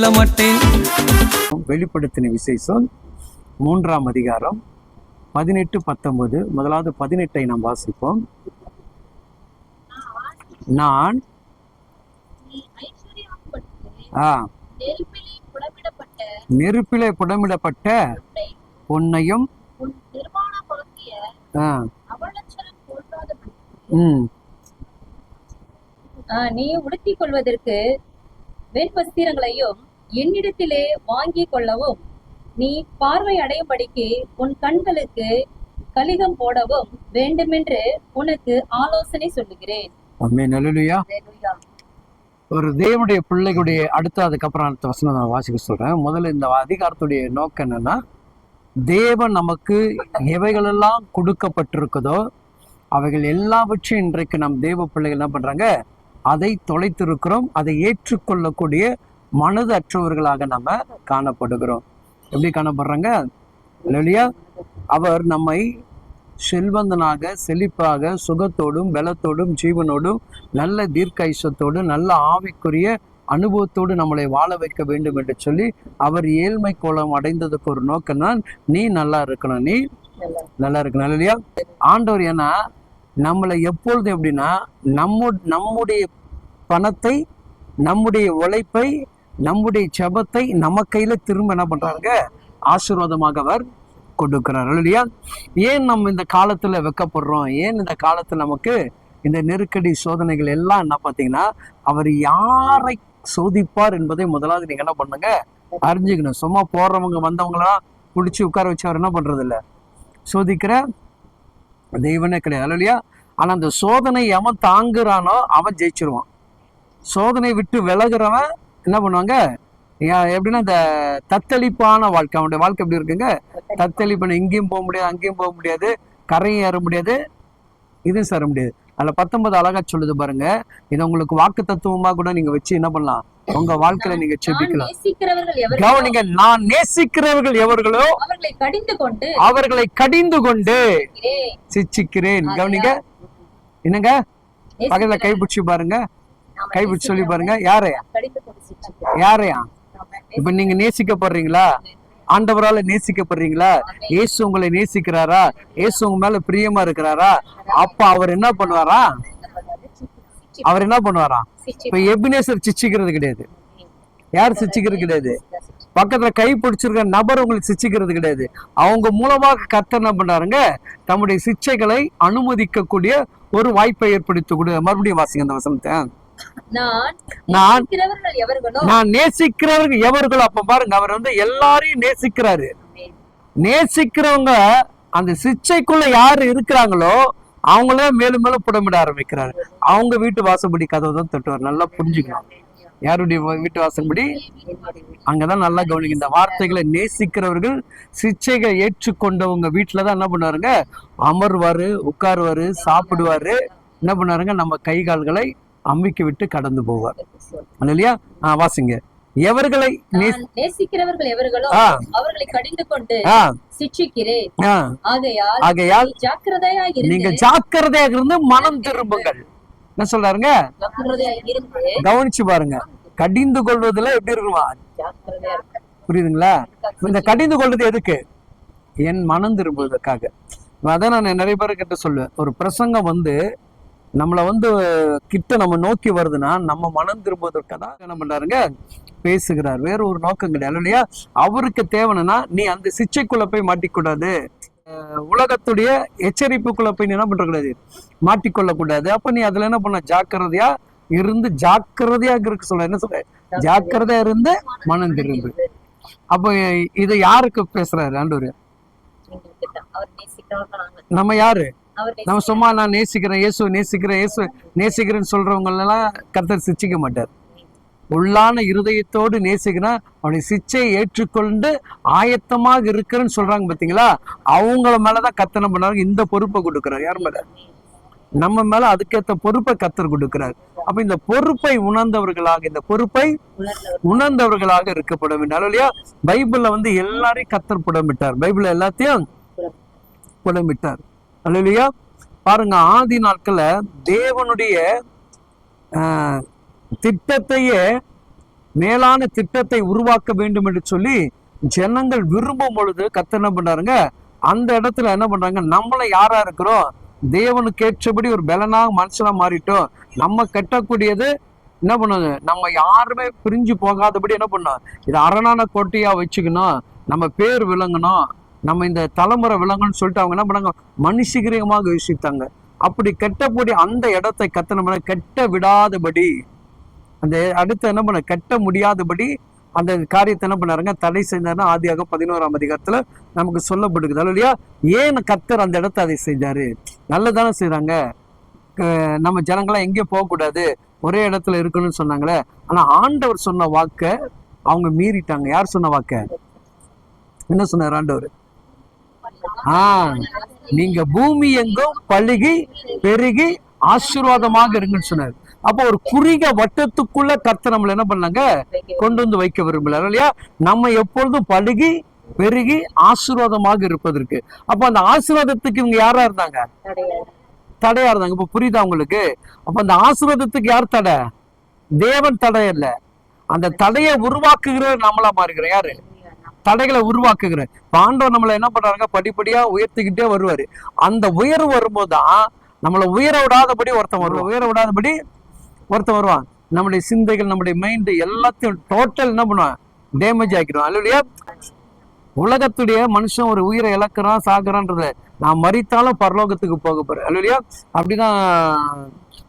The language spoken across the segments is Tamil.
சொல்ல மாட்டேன். வெளிப்படுத்தின விசேஷம் 3ஆம் அதிகாரம் 18-19. முதலாவது 18 நாம் வாசிப்போம். நான் நெருப்பிலே புடமிடப்பட்ட பொன்னையும் நீ உடுத்திக் கொள்வதற்கு வெண்வஸ்திரங்களையும் என்னிடத்திலே வாங்கிக் கொள்ளவும், நீ பார்வை அடையும்படிக்கு உன் கண்களுக்கு கலிகம் போடவும் வேண்டுமென்று உனக்கு ஆலோசனை சொல்லுகிறேன். ஒரு தேவனுடைய பிள்ளைகளுடைய அதுக்கப்புறம் அடுத்த வசனம் நான் வாசிக்க சொல்றேன். முதல்ல இந்த அதிகாரத்துடைய நோக்கம் என்னன்னா, தேவன் நமக்கு எவைகளெல்லாம் கொடுக்கப்பட்டிருக்குதோ அவைகள் எல்லாவற்றையும் இன்றைக்கு நம் தேவ பிள்ளைகள் என்ன பண்றாங்க, அதை தொலைத்திருக்கிறோம். அதை ஏற்றுக்கொள்ளக்கூடிய மனது அற்றவர்களாக நம்ம காணப்படுகிறோம். எப்படி காணப்படுறாங்க இல்லையா? அவர் நம்மை செல்வந்தனாக, செழிப்பாக, சுகத்தோடும் பலத்தோடும் ஜீவனோடும் நல்ல தீர்க்காயுசத்தோடு நல்ல ஆவிக்குரிய அனுபவத்தோடு நம்மளை வாழ வைக்க வேண்டும் என்று சொல்லி அவர் ஏழ்மை கோலம் அடைந்ததுக்கு ஒரு நோக்கம் தான், நீ நல்லா இருக்கணும், நீ நல்லா இருக்கணும் இல்லையா? ஆண்டவர் ஏன்னா நம்மளை எப்பொழுது எப்படின்னா, நம்முடைய பணத்தை, நம்முடைய உழைப்பை, நம்முடைய ஜெபத்தை நம்ம கையில திரும்ப என்ன பண்றாங்க, ஆசீர்வாதமாக அவர் கொடுக்கிறார் இல்லையா? ஏன் நம்ம இந்த காலத்துல வெக்கப்படுறோம்? ஏன் இந்த காலத்துல நமக்கு இந்த நெருக்கடி சோதனைகள் எல்லாம் என்ன பார்த்தீங்கன்னா, அவர் யாரை சோதிப்பார் என்பதை முதலாவது நீங்க என்ன பண்ணுங்க, அறிஞ்சுக்கணும். சும்மா போறவங்க வந்தவங்களாம் பிடிச்சி உட்கார வச்சு அவர் என்ன பண்றது இல்லை, சோதிக்கிற தெய்வனே கிடையாது இல்லையா? ஆனா அந்த சோதனை எவன் தாங்குறானோ அவன் ஜெயிச்சிருவான். சோதனை விட்டு விலகுறவன் என்ன பண்ணுவாங்க, எப்படின்னா இந்த தத்தளிப்பான வாழ்க்கை, அவனுடைய வாழ்க்கை எப்படி இருக்குங்க, தத்தளிப்பான, இங்கேயும் போக முடியாது, அங்கேயும் போக முடியாது, கரையும் ஏற முடியாது, இதுவும் சேர முடியாது. அதுல 19 அழகா சொல்லுது பாருங்க. இதை உங்களுக்கு வாக்கு தத்துவமா கூட நீங்க வச்சு என்ன பண்ணலாம், உங்க வாழ்க்கையில நீங்க செபிக்கலாம். கவனிங்க, நான் நேசிக்கிறவர்கள் எவர்களோ அவர்களை கடிந்து கொண்டு சிச்சிக்கிறேன். கவனிங்க, என்னங்க பக்கத்துல கைப்பிடிச்சு பாருங்க, கைப்பிடிச்சு சொல்லி பாருங்க. யாரையா யாரையா? இப்ப நீங்க நேசிக்கப்படுறீங்களா? ஆண்டவரால நேசிக்கப்படுறீங்களா? இயேசு உங்களை நேசிக்கிறாரா? இயேசு உங்க மேல பிரியமா இருக்கிறாரா? அப்ப அவர் என்ன பண்ணுவாரா, அவர் என்ன பண்ணுவாரா? இப்ப எபினேசர் சிச்சிக்கிறது கிடையாது. யார் சிச்சிக்கிறது கிடையாது. பக்கத்துல கை பிடிச்சிருக்க நபர் உங்களுக்கு சிச்சிக்கிறது கிடையாது. அவங்க மூலமாக கர்த்தர் என்ன பண்றாருங்க, தம்முடைய சிச்சைகளை அனுமதிக்கக்கூடிய ஒரு வாய்ப்பை ஏற்படுத்தக்கூடிய. மறுபடியும் வாசிங்க அந்த வசனத்தை. நான் நேசிக்கிறவர்கள் எவர்களோ, அப்ப பாருங்க, அவர் வந்து எல்லாரையும் நேசிக்கிறாரு. நேசிக்கிறவங்க அந்த சிச்சைக்குள்ள யாரு இருக்கிறாங்களோ அவங்களே மேலும் மேலும் புடமிட ஆரம்பிக்கிறாரு. அவங்க வீட்டு வாசப்படி கதவை தான் தட்டுவார். நல்லா புரிஞ்சுக்கணும், யாருடைய வீட்டு வாசல்படி, அங்கதான் நல்லா கவனிக்க. இந்த வார்த்தைகளை நேசிக்கிறவர்கள் சிச்சைகளை ஏற்றுக்கொண்டவங்க வீட்டுலதான் என்ன பண்ணுவாருங்க, அமர்வாரு, உட்காருவாரு, சாப்பிடுவாரு, என்ன பண்ணாருங்க, நம்ம கை கால்களை அம்பிக்கை விட்டு கடந்து போவார் இல்லையா? வாசிங்க. எவர்களை நேசிக்கிறவர்கள் எவர்களோ அவர்களை கடிந்து கொண்டு சிட்சிக்கிறேன். ஆகையால் நீங்க ஜாக்கிரதையாக இருந்து மனம் திரும்புங்கள். என்ன சொல்றாருங்க, கவனிச்சு பாருங்க. கடிந்து கொள்வதுல எப்படி இருக்குமா, புரியுதுங்களா? இந்த கடிந்து கொள்வது எதுக்கு? என் மனம் திரும்புவதற்காக. அதான் நான் நிறைய பேர் கிட்ட சொல்லுவேன், ஒரு பிரசங்கம் வந்து நம்மளை வந்து கிட்ட நம்ம நோக்கி வருதுன்னா நம்ம மனம் திரும்புவதற்காக தான் என்ன பண்றாருங்க, பேசுகிறார். வேற ஒரு நோக்கம் கிடையாது இல்லையா? அவருக்கு தேவைன்னா நீ அந்த சிச்சைக்குள்ள போய் மாட்டிக்கூடாது, உலகத்துடைய எச்சரிப்புக்குள்ள போய் நீ என்ன பண்ற கூடாது, மாட்டிக்கொள்ள கூடாது. அப்ப நீ அதுல என்ன பண்ண, ஜாக்கிரதையா இருந்து, ஜாக்கிரதையாக இருக்க சொல்ல, என்ன சொல்ற, ஜாக்கிரதையா இருந்து மனம் திரும்பு. அப்போ இதை யாருக்கு பேசுறாரு ஆண்டவர்? நம்ம யாரு? நம்ம சும்மா நான் நேசிக்கிறேன், இயேசு நேசிக்கிறேன், இயேசு நேசிக்கிறேன்னு சொல்றவங்க எல்லாம் கர்த்தர் சிச்சிக்க மாட்டார். உள்ளான இருதயத்தோடு நேசிக்கிறான், அவனை சிச்சையை ஏற்றுக்கொண்டு ஆயத்தமாக இருக்கிறேன்னு சொல்றாங்க பாத்தீங்களா? அவங்கள மேலதான் கர்த்தர் பண்ணாரு, இந்த பொறுப்பை கொடுக்கிறார். யார் மேல? நம்ம மேல அதுக்கேற்ற பொறுப்பை கர்த்தர் கொடுக்கிறார். அப்ப இந்த பொறுப்பை உணர்ந்தவர்களாக, இந்த பொறுப்பை உணர்ந்தவர்களாக இருக்கப்பட வேண்டும் இல்லையா? பைபிள்ல வந்து எல்லாரையும் கர்த்தர் புடமிட்டார். பைபிள்ல எல்லாத்தையும் புடமிட்டார் அல்லையா? பாருங்க, ஆதி நாட்கள்ல தேவனுடைய திட்டத்தையே மேலான திட்டத்தை உருவாக்க வேண்டும் என்று சொல்லி ஜனங்கள் விரும்பும் பொழுது கர்த்தர் என்ன பண்றாருங்க, அந்த இடத்துல என்ன பண்றாங்க, நம்மள யாரா இருக்கிறோம், தேவனுக்கு ஏற்றபடி ஒரு பலனாக மனுஷனா மாறிட்டோம், நம்ம கட்டக்கூடியது என்ன பண்ணுது, நம்ம யாருமே பிரிஞ்சு போகாதபடி என்ன பண்ணோம், இது அரணான கோட்டையா வச்சுக்கணும், நம்ம பேர் விளங்கணும், நம்ம இந்த தலைமுறை விளங்கணும்னு சொல்லிட்டு அவங்க என்ன பண்ணாங்க, மனுஷகிரியமாக யோசித்தாங்க. அப்படி கெட்டபடி அந்த இடத்தை கத்த கெட்ட விடாதபடி, அந்த அடுத்து என்ன பண்ண கெட்ட முடியாதபடி அந்த காரியத்தை என்ன பண்ணாருங்க, தடை செஞ்சாருன்னா ஆதியாகமம் 11ஆம் அதிகாரத்துல நமக்கு சொல்லப்படுகிறது இல்லையா. ஏன் கர்த்தர் அந்த இடத்த அதை செஞ்சாரு, நல்லதானே செய்றாங்க. நம்ம ஜனங்களாம் எங்கேயும் போகக்கூடாது, ஒரே இடத்துல இருக்கணும்னு சொன்னாங்களே. ஆனா ஆண்டவர் சொன்ன வாக்க அவங்க மீறிட்டாங்க. யார் சொன்ன வாக்க, என்ன சொன்னார் ஆண்டவர்? நீங்க பூமி எங்கும் பழுகி பெருகி ஆசீர்வாதமாக இருங்கன்னு சொன்னார். அப்போ ஒரு குறுகிய வட்டத்துக்குள்ள கர்த்தர் நம்மள என்ன பண்ணாங்க, கொண்டு வந்து வைக்க விரும்பல இல்லையா. நம்ம எப்பொழுதும் பழுகி பெருகி ஆசீர்வாதமாக இருப்பதற்கு. அப்ப அந்த ஆசீர்வாதத்துக்கு இவங்க யாரா இருந்தாங்க, தடையா இருந்தாங்க. இப்ப புரியுதா உங்களுக்கு? அப்ப அந்த ஆசீர்வாதத்துக்கு யார் தடை? தேவன் தடை இல்ல, அந்த தடையை உருவாக்குகிற நம்மளா மாறுகிறோம். யாரு தடைகளை உருவாக்குகிற? ஆண்டவர் நம்மளை என்ன பண்றாங்க, படிப்படியா உயர்த்திக்கிட்டே வருவாரு. அந்த உயர்வு வரும்போதுதான் நம்மளை உயர விடாதபடி ஒருத்தன் வருவான், உயர விடாதபடி ஒருத்தன் வருவான். நம்முடைய சிந்தைகள், நம்முடைய மைண்ட் எல்லாத்தையும் டோட்டல் என்ன பண்ணுவான், டேமேஜ் ஆக்கிடுவான் இல்லையா. உலகத்துடைய மனுஷன் ஒரு உயிரை இழக்கிறான், சாகுறான்றத, நான் மறித்தாலும் பரலோகத்துக்கு போக போறேன் இல்லையா. அப்படிதான்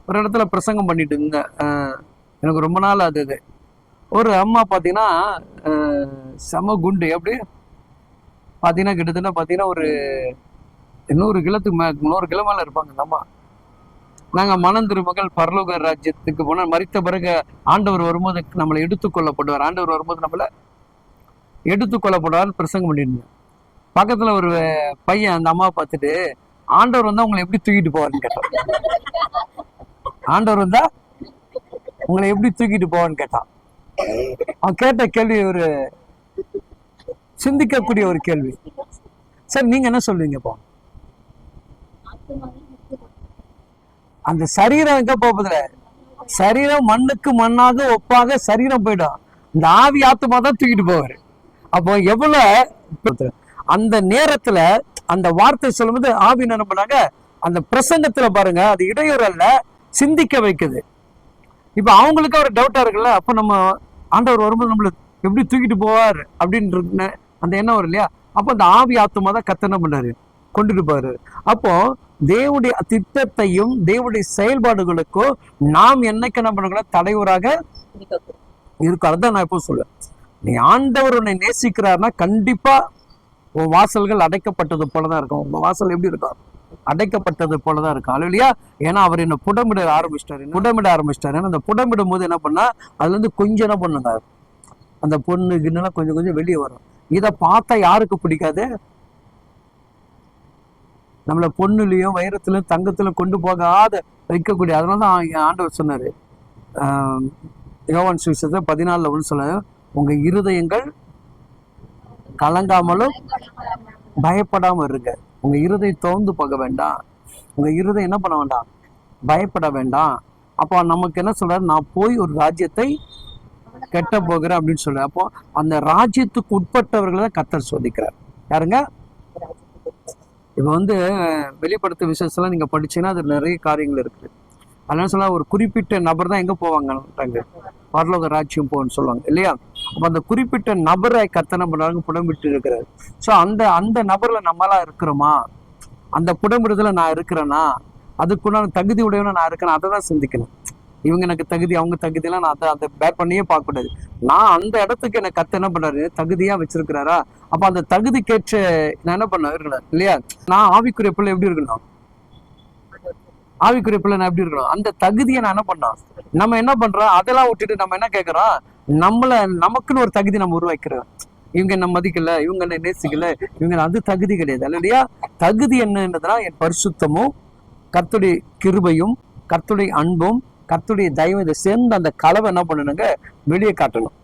ஒரு இடத்துல பிரசங்கம் பண்ணிட்டு இருந்தேன். எனக்கு ரொம்ப நாள் அது ஒரு அம்மா பார்த்தீங்கன்னா செம குண்டு. எப்படி பார்த்தீங்கன்னா கிட்டத்தட்ட பார்த்தீங்கன்னா ஒரு 100 கிலோ மேல இருப்பாங்க அந்த அம்மா. நாங்கள் மனம் திருமகள் பரலோக ராஜ்யத்துக்கு போனால் மறித்த பிறகு ஆண்டவர் வரும்போது நம்மளை எடுத்துக்கொள்ளப்படுவார், ஆண்டவர் வரும்போது நம்மளை எடுத்துக்கொள்ளப்படுவார்னு பிரசங்கம் பண்ணியிருந்தேன். பக்கத்துல ஒரு பையன் அந்த அம்மாவை பார்த்துட்டு, ஆண்டவர் வந்தா உங்களை எப்படி தூக்கிட்டு போவார்னு கேட்டான். ஆண்டவர் வந்தா உங்களை எப்படி தூக்கிட்டு போவான்னு கேட்டான். அவன் கேட்ட கேள்வி ஒரு சிந்திக்கக்கூடிய ஒரு கேள்வி. சார் நீங்க என்ன சொல்றீங்க? இப்போ அந்த சரீரம் எங்க போகுதுல, சரீரம் மண்ணுக்கு மண்ணாக ஒப்பாக சரீரம் போயிடும், இந்த ஆவி ஆத்மா தான் தூக்கிட்டு போவாரு. அப்போ எவ்வளவு அந்த நேரத்துல அந்த வார்த்தை சொல்லும்போது ஆவி என்ன பண்ணாங்க, அந்த பிரசங்கத்துல பாருங்க, அது இடையூறு அல்ல, சிந்திக்க வைக்குது. இப்ப அவங்களுக்கு ஒரு டவுட்டா இருக்குல்ல, அப்ப நம்ம ஆண்டவர் வரும்போது நம்மள எப்படி தூக்கிட்டு போவார் அப்படின்னு அந்த எண்ணம் வரும் இல்லையா. அப்ப அந்த ஆவி ஆத்மா தான் கர்த்தர் என்ன பண்றாரு, கொண்டுட்டு போறாரு. அப்போ தேவனுடைய திட்டத்தையும் தேவனுடைய செயல்பாடுகளுக்கும் நாம் என்னைக்கு என்ன பண்ணணும், தலைவராக இருக்கும். அதுதான் நான் இப்போ சொல்லுவேன். நீ ஆண்டவர் உன்னை நேசிக்கிறாருன்னா கண்டிப்பா உன் வாசல்கள் அடைக்கப்பட்டது போலதான் இருக்கும். உங்க வாசல் எப்படி இருக்கும், அடைக்கப்பட்டது போலதான் இருக்கும் இல்லையா. ஏன்னா அவர் என்ன புடமிட ஆரம்பிச்சிட்டாரு. அந்த புடமிடும் போது என்ன பண்ணா, அதுல இருந்து கொஞ்சம் என்ன பண்ணுங்க, அந்த பொண்ணு கிண்ணெல்லாம் கொஞ்சம் கொஞ்சம் வெளியே வரும். இதை பார்த்தா யாருக்கு பிடிக்காது? நம்மள பொண்ணுலயும் வைரத்திலும் தங்கத்திலும் கொண்டு போகாத வைக்கக்கூடிய. அதனாலதான் ஆண்டவர் சொன்னாரு யோவான் சுவிசேஷத்துல 14 சொன்னாரு, உங்க இருதயங்கள் கலங்காமலும் பயப்படாம இருங்க. உங்க இருதயம் தோந்து போக வேண்டாம், உங்க இருதயம் என்ன பண்ண வேண்டாம், பயப்பட வேண்டாம். அப்போ நமக்கு என்ன சொல்றாரு, நான் போய் ஒரு ராஜ்யத்தை கெட்ட போகிறேன் அப்படின்னு சொல்றேன். அப்போ அந்த ராஜ்யத்துக்கு உட்பட்டவர்களை தான் கர்த்தர் சோதிக்கிறார். யாருங்க? இப்ப வெளிப்படுத்த விசேஷம்லாம் நீங்க படிச்சீங்கன்னா அது நிறைய காரியங்கள் இருக்கு. அதனால சொல்ல ஒரு குறிப்பிட்ட நபர் தான் எங்க போவாங்க, பரலோக ராஜ்யம் போன்னு சொல்லுவாங்க இல்லையா. அப்ப அந்த குறிப்பிட்ட நபரை கர்த்தனை பண்றாங்க, புடம்பிட்டு இருக்கிறாரு. ஸோ அந்த நபர்ல நம்மளா இருக்கிறோமா, அந்த புடம்பிடுதல நான் இருக்கிறேன்னா, அதுக்குண்டான தகுதி உடையவன நான் இருக்கிறேன், அதை தான் சிந்திக்கணும். இவங்க எனக்கு தகுதி, அவங்க தகுதியெல்லாம் நான் அதை பேர் பண்ணியே பார்க்கக்கூடாது. நான் அந்த இடத்துக்கு எனக்கு கர்த்தர் என்ன பண்றாரு, தகுதியா வச்சிருக்கிறாரா. அப்ப அந்த தகுதிக்கேற்ற நான் என்ன பண்ண இருக்கணும் இல்லையா. நான் ஆவிக்குரிய பிள்ளை எப்படி இருக்கணும், ஆவிக்குரிய பிள்ளை நான் எப்படி இருக்கணும், அந்த தகுதியை நான் என்ன பண்ணோம். நம்ம என்ன பண்றோம், அதெல்லாம் விட்டுட்டு நம்ம என்ன கேட்கிறோம், நமக்குன்னு ஒரு தகுதி நம்ம உருவாக்கிறோம். இவங்க என்ன மதிக்கல, இவங்க என்ன நேசிக்கல, இவங்க அது தகுதி கிடையாது இல்லையா. தகுதி என்னன்றதுனா என் பரிசுத்தமும் கர்த்தருடைய கிருபையும் கர்த்தருடைய அன்பும் கர்த்தருடைய தயவு இதை சேர்ந்து அந்த கலவை என்ன பண்ணணுங்க, வெளியே காட்டணும்.